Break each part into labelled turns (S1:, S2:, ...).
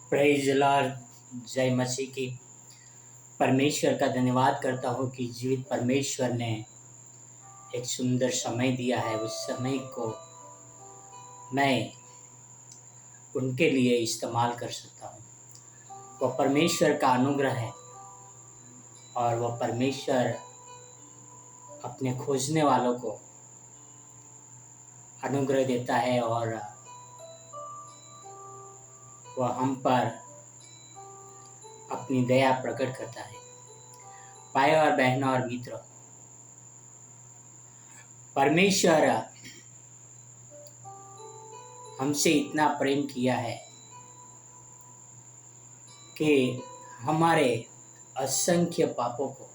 S1: Praise Lord. जय मसीह की। परमेश्वर का धन्यवाद करता हूँ कि जीवित परमेश्वर ने एक सुंदर समय दिया है। उस समय को मैं उनके लिए इस्तेमाल कर सकता हूँ। वह परमेश्वर का अनुग्रह है और वह परमेश्वर अपने खोजने वालों को अनुग्रह देता है और वह हम पर अपनी दया प्रकट करता है। भाई और बहनों और मित्रों, परमेश्वर हमसे इतना प्रेम किया है कि हमारे असंख्य पापों को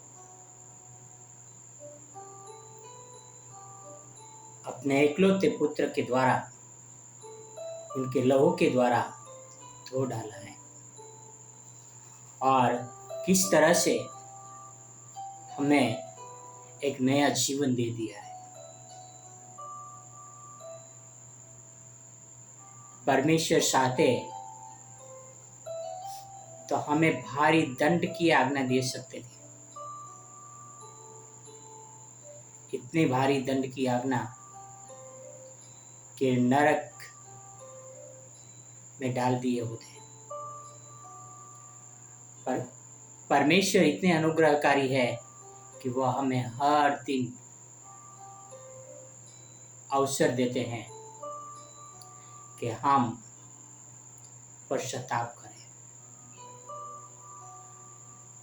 S1: अपने एकलौते पुत्र के द्वारा, उनके लहू के द्वारा धो डाला है और किस तरह से हमें एक नया जीवन दे दिया है। परमेश्वर चाहते तो हमें भारी दंड की आज्ञा दे सकते थे, इतनी भारी दंड की आज्ञा कि नरक में डाल दिए होते। पर परमेश्वर इतने अनुग्रहकारी है कि वह हमें हर दिन अवसर देते हैं कि हम पश्चाताप करें।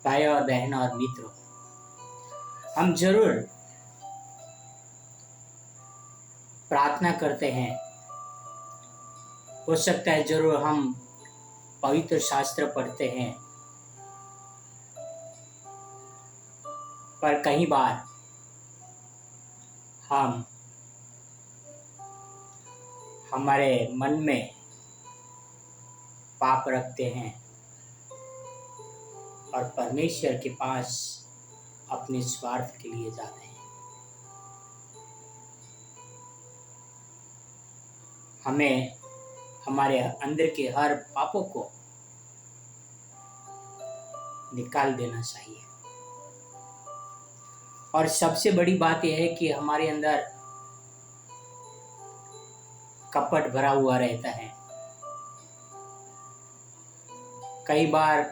S1: भाई और बहनों और मित्रों, हम जरूर प्रार्थना करते हैं। हो सकता है जरूर हम पवित्र शास्त्र पढ़ते हैं, पर कई बार हम हमारे मन में पाप रखते हैं और परमेश्वर के पास अपने स्वार्थ के लिए जाते हैं। हमें हमारे अंदर के हर पापों को निकाल देना चाहिए। और सबसे बड़ी बात यह है कि हमारे अंदर कपट भरा हुआ रहता है। कई बार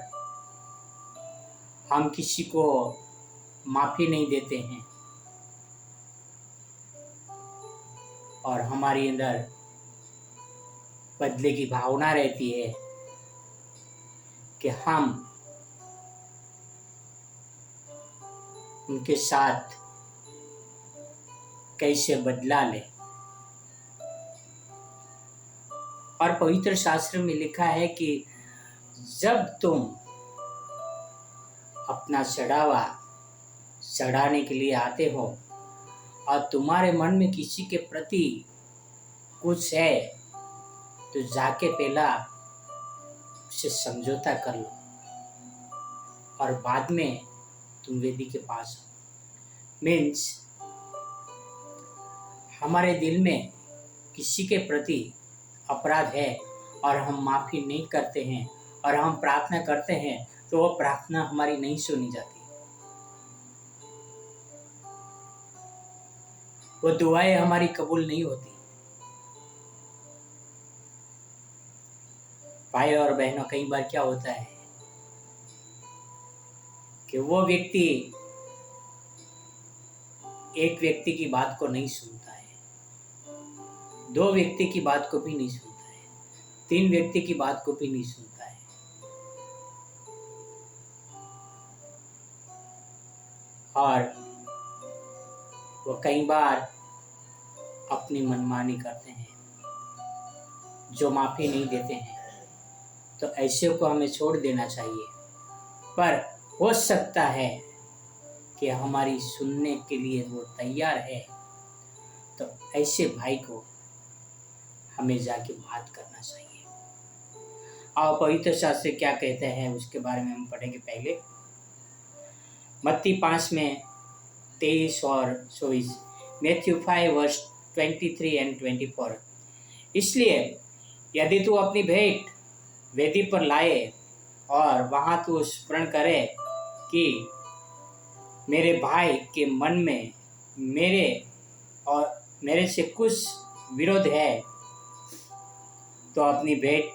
S1: हम किसी को माफी नहीं देते हैं और हमारे अंदर बदले की भावना रहती है कि हम उनके साथ कैसे बदला लें। और पवित्र शास्त्र में लिखा है कि जब तुम अपना चढ़ावा चढ़ाने के लिए आते हो और तुम्हारे मन में किसी के प्रति कुछ है, तो जाके पहला उससे समझौता कर लो और बाद में तुम वेदी के पास आओ। मीन्स हमारे दिल में किसी के प्रति अपराध है और हम माफी नहीं करते हैं और हम प्रार्थना करते हैं, तो वो प्रार्थना हमारी नहीं सुनी जाती। वो दुआएं हमारी कबूल नहीं होती। भाई और बहनों, कई बार क्या होता है कि वो व्यक्ति एक व्यक्ति की बात को नहीं सुनता है, दो व्यक्ति की बात को भी नहीं सुनता है, तीन व्यक्ति की बात को भी नहीं सुनता है। और वो कई बार अपनी मनमानी करते हैं, जो माफी नहीं देते हैं। तो ऐसे को हमें छोड़ देना चाहिए। पर हो सकता है कि हमारी सुनने के लिए वो तैयार है, तो ऐसे भाई को हमें जाके बात करना चाहिए। और पवित्र शास्त्र क्या कहते हैं उसके बारे में हम पढ़ेंगे। पहले मत्ती 5 में 23 और 24, मैथ्यू 5 वर्स 23 एंड 24। इसलिए यदि तू अपनी भेंट वेदी पर लाए और वहां तो स्मरण करे कि मेरे भाई के मन में मेरे से कुछ विरोध है, तो अपनी भेंट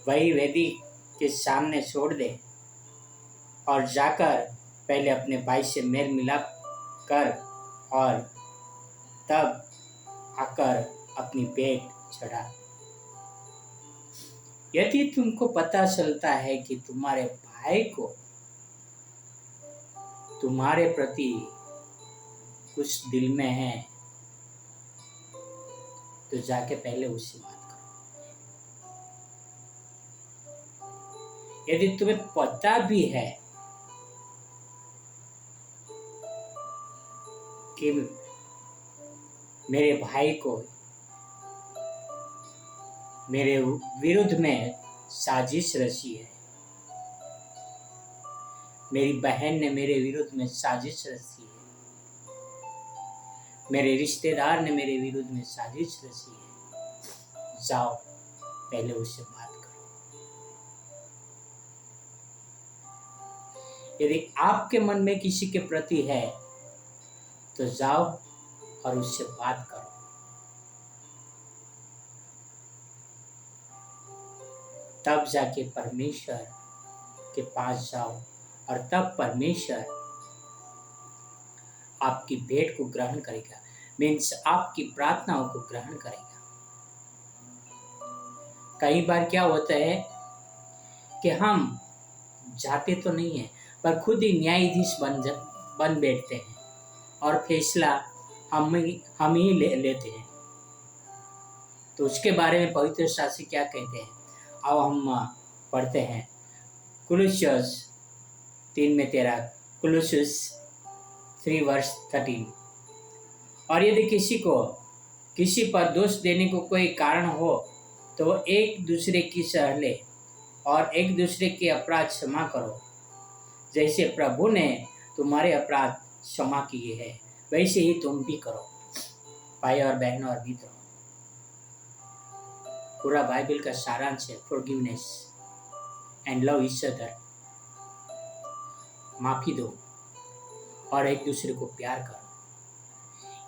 S1: वही वेदी के सामने छोड़ दे और जाकर पहले अपने भाई से मेल मिलाप कर और तब आकर अपनी भेंट चढ़ा। यदि तुमको पता चलता है कि तुम्हारे भाई को तुम्हारे प्रति कुछ दिल में है, तो जाके पहले उससे बात करो। यदि तुम्हें पता भी है कि मेरे भाई को मेरे विरुद्ध में साजिश रची है, मेरी बहन ने मेरे विरुद्ध में साजिश रची है, मेरे रिश्तेदार ने मेरे विरुद्ध में साजिश रची है, जाओ पहले उससे बात करो। यदि आपके मन में किसी के प्रति है तो जाओ और उससे बात करो। तब जाके परमेश्वर के पास जाओ और तब परमेश्वर आपकी भेंट को ग्रहण करेगा, मीन्स आपकी प्रार्थनाओं को ग्रहण करेगा। कई बार क्या होता है कि हम जाते तो नहीं है पर खुद ही न्यायाधीश बन बैठते हैं और फैसला हम ही लेते हैं। तो उसके बारे में पवित्र शास्त्र क्या कहते हैं, अब हम पढ़ते हैं कुलुस्युस 3:13, कुलुस्युस 3:13। और यदि किसी पर दोष देने को कोई कारण हो तो वो एक दूसरे की सह ले और एक दूसरे के अपराध क्षमा करो, जैसे प्रभु ने तुम्हारे अपराध क्षमा किए हैं वैसे ही तुम भी करो। भाई और बहनों और मित्रों, पूरा बाइबल का सारांश है forgiveness and love each other. माफी दो और एक दूसरे को प्यार करो।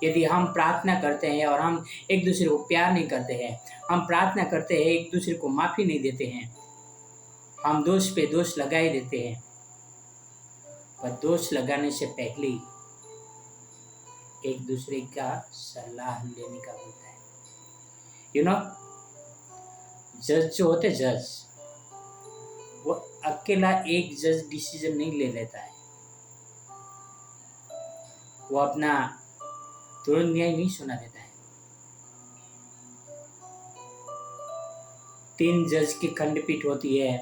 S1: यदि हम प्रार्थना करते हैं और हम एक दूसरे को प्यार नहीं करते हैं, हम प्रार्थना करते हैं एक दूसरे को माफी नहीं देते हैं, हम दोष पे दोष लगाए देते हैं, पर दोष लगाने से पहले एक दूसरे का सलाह लेने का होता है। जज जो होते जज, वो अकेला एक जज डिसीजन नहीं ले लेता है, वो अपना तुरंत न्याय नहीं सुना देता है। 3 जज की खंडपीठ होती है,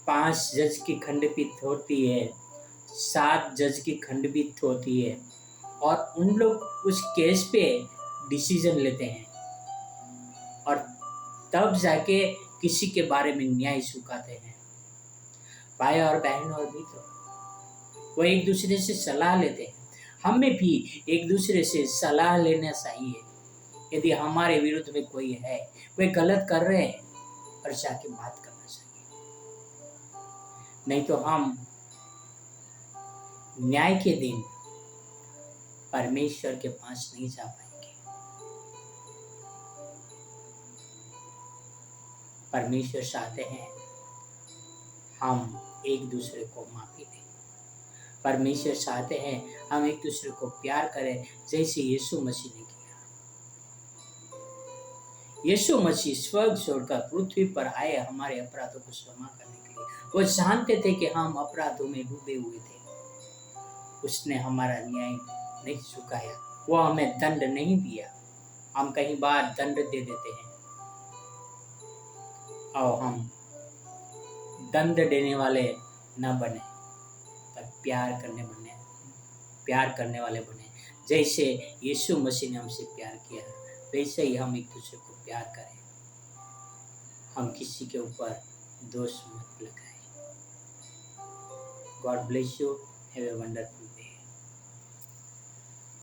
S1: 5 जज की खंडपीठ होती है, 7 जज की खंडपीठ होती है और उन लोग उस केस पे डिसीजन लेते हैं और तब जाके किसी के बारे में न्याय सुनाते हैं। भाई और बहन और मित्रों, वो एक दूसरे से सलाह लेते हैं। हमें भी एक दूसरे से सलाह लेना चाहिए। यदि हमारे विरुद्ध में कोई है, कोई गलत कर रहे हैं, और जाके बात करना चाहिए। नहीं तो हम न्याय के दिन परमेश्वर के पास नहीं जा पाएंगे। परमेश्वर चाहते हैं हम एक दूसरे को माफी दें। परमेश्वर चाहते हैं हम एक दूसरे को प्यार करें, जैसे यीशु मसीह ने किया। यीशु मसीह स्वर्ग छोड़कर पृथ्वी पर आए हमारे अपराधों को क्षमा करने के लिए। वो जानते थे कि हम अपराधों में डूबे हुए थे। उसने हमारा न्याय नहीं चुकाया, वो हमें दंड नहीं दिया। हम कई बार दंड दे देते हैं और हम दंड देने वाले न बने, पर प्यार करने वाले बने। जैसे यीशु मसीह ने हमसे प्यार किया, वैसे ही हम एक दूसरे को प्यार करें। हम किसी के ऊपर दोष मत लगाएं। God bless you. Have a wonderful day.